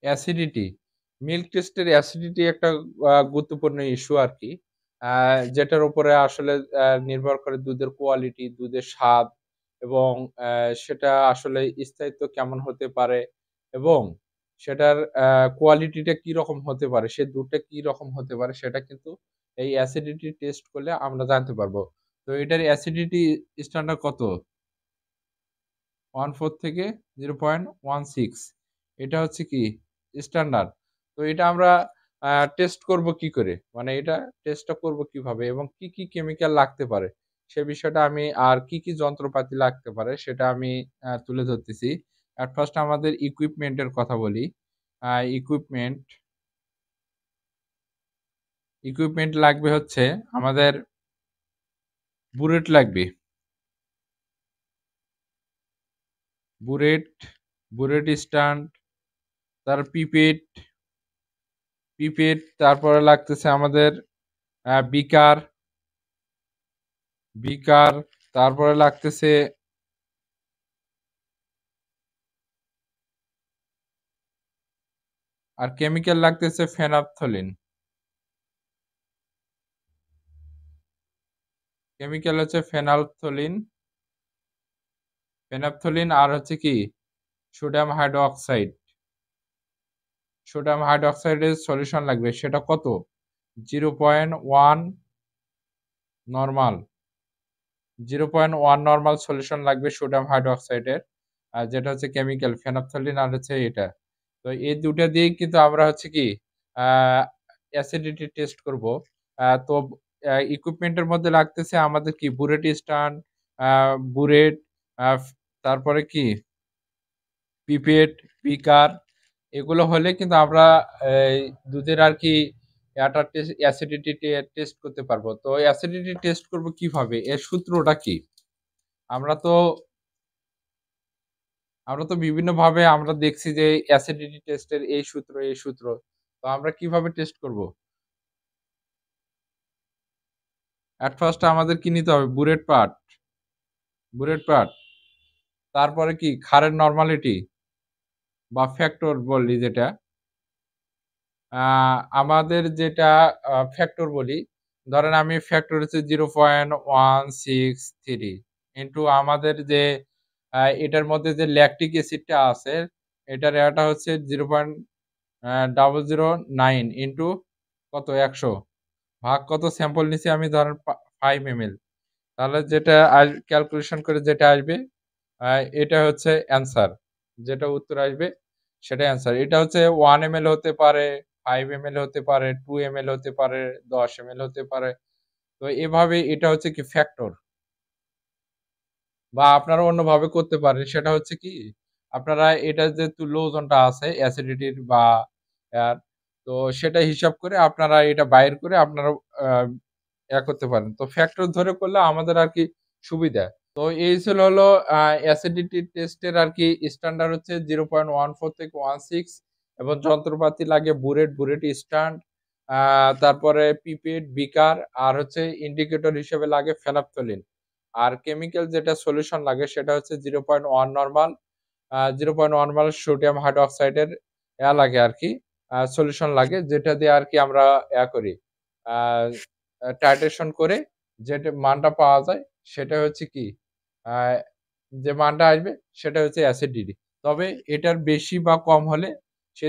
Acidity, milk টেস্টের acidity একটা গুরুত্বপূর্ণ ইস্যু আরকি। যেটার উপরে আসলে নির্ভর করে দুধের কোয়ালিটি, দুধের স্বাদ এবং সেটা আসলে স্থায়িত্ব কেমন হতে পারে এবং সেটার কোয়ালিটিটা কিরকম হতে পারে, সে দুধটা কিরকম হতে পারে সেটা কিন্তু এই অ্যাসিডিটি টেস্ট করলে আমরা জানতে পারবো। তো এটার অ্যাসিডিটি স্ট্যান্ডার্ড কত? 1/4 থেকে 0.16 এটা হচ্ছে কি স্ট্যান্ডার্ড। তো এটা আমরা টেস্ট করব কি করে? মানে এটা টেস্টটা করব কিভাবে এবং কি কেমিক্যাল লাগতে পারে? সে বিষয়টা আমি আর কি যন্ত্রপাতি লাগতে পারে সেটা আমি তুলে ধরতেছি। এট ফার্স্ট আমাদের ইকুইপমেন্ট এর কথা বলি। আ ইকুইপমেন্ট, ইকুইপমেন্ট লাগবে হচ্ছে আমাদের বুরেট লাগবে। বুরেট, বুরেট স্ট্যান্ড, তার পিপেট, তারপরে লাগতেছে আমাদের বিকার, বিকার, তারপরে লাগতেছে আর কেমিক্যাল লাগতেছে ফেনাপথলিন। কেমিক্যাল হচ্ছে ফেনাপথলিন আর হচ্ছে কি সোডিয়াম হাইড্রোক্সাইড। সোডিয়াম হাইড্রোক্সাইডের সলিউশন লাগবে সেটা কত? 0.1 নরমাল। 0.1 নরমাল সলিউশন লাগবে সোডিয়াম হাইড্রোক্সাইডের। আর যেটা হচ্ছে কেমিক্যাল ফেনাপথলিন আর হচ্ছে এটা। তো এই দুটা দিয়েই কিন্তু আমরা হচ্ছে কি আ অ্যাসিডিটি টেস্ট করব। তো ইকুইপমেন্টের মধ্যে লাগতেছে আমাদের কি বুরেট স্ট্যান্ড, আ বুরেট, আ তারপরে কি পিপেট, বিকার এগুলো হলে কিন্তু আমরা এই দুধের আর কি অ্যাসিডিটি টেস্ট করতে পারবো। তো অ্যাসিডিটি টেস্ট করব কিভাবে? এর সূত্রটা কি? আমরা তো বিভিন্নভাবে আমরা দেখছি যে অ্যাসিডিটি টেস্টের এই সূত্র। তো আমরা কিভাবে টেস্ট করব? এট ফার্স্ট আমাদের কি নিতে হবে? Burette part. তারপরে কি ক্ষারের নরমালিটি বা ফ্যাক্টর বলি যেটা। আ আমাদের যেটা ফ্যাক্টর বলি, ধরেন আমি ফ্যাক্টর হচ্ছে 0.163 ইন্টু আমাদের যে এটার মধ্যে যে ল্যাকটিক অ্যাসিডটা আছে, এটার এটা হচ্ছে 0.009 ইন্টু কত 100 ভাগ কত স্যাম্পল নিছি আমি ধরেন 5 ml তাহলে যেটা ক্যালকুলেশন করে যেটা আসবে এটা হচ্ছে অ্যান্সার। যেটা উত্তর আসবে সেটাই অ্যান্সার। এটা হচ্ছে 1 ml হতে পারে, 5 ml হতে পারে, 2 ml হতে পারে, 10 ml হতে পারে। তো এভাবে এটা হচ্ছে কি ফ্যাক্টর। বা আপনারা অন্যভাবে করতে পারেন। সেটা হচ্ছে কি আপনারা এটার যে তুল্য ওজনটা আছে অ্যাসিডিটির বা আ তো সেটা হিসাব করে আপনারা এটা বাইর করে আপনারা আ করতে পারেন। তো ফ্যাক্টর ধরে করলে আমাদের আরকি সুবিধা। তো এই ছিল হলো অ্যাসিডিটি টেস্টের আরকি স্ট্যান্ডার্ড হচ্ছে 0.14 থেকে 16 এবং যন্ত্রপাতি লাগে বুরেট স্ট্যান্ড, আ তারপরে পিপেট, বিকার আর হচ্ছে ইন্ডিকেটর হিসেবে লাগে ফেনাপথলিন। আর কেমিক্যাল যেটা সলিউশন লাগে সেটা হচ্ছে 0.1 নরমাল, 0.1 নরমাল সোডিয়াম হাইড্রোক্সাইডের লাগে আরকি। সলিউশন লাগে যেটা দিয়ে আরকি আমরা করি। আ টাইট্রেশন করে যেটা মানটা পাওয়া যায় সেটা হচ্ছে কি আ যে মানটা আসবে সেটা হচ্ছে অ্যাসিডিটি। তবে এটার বেশি বা কম হলে সে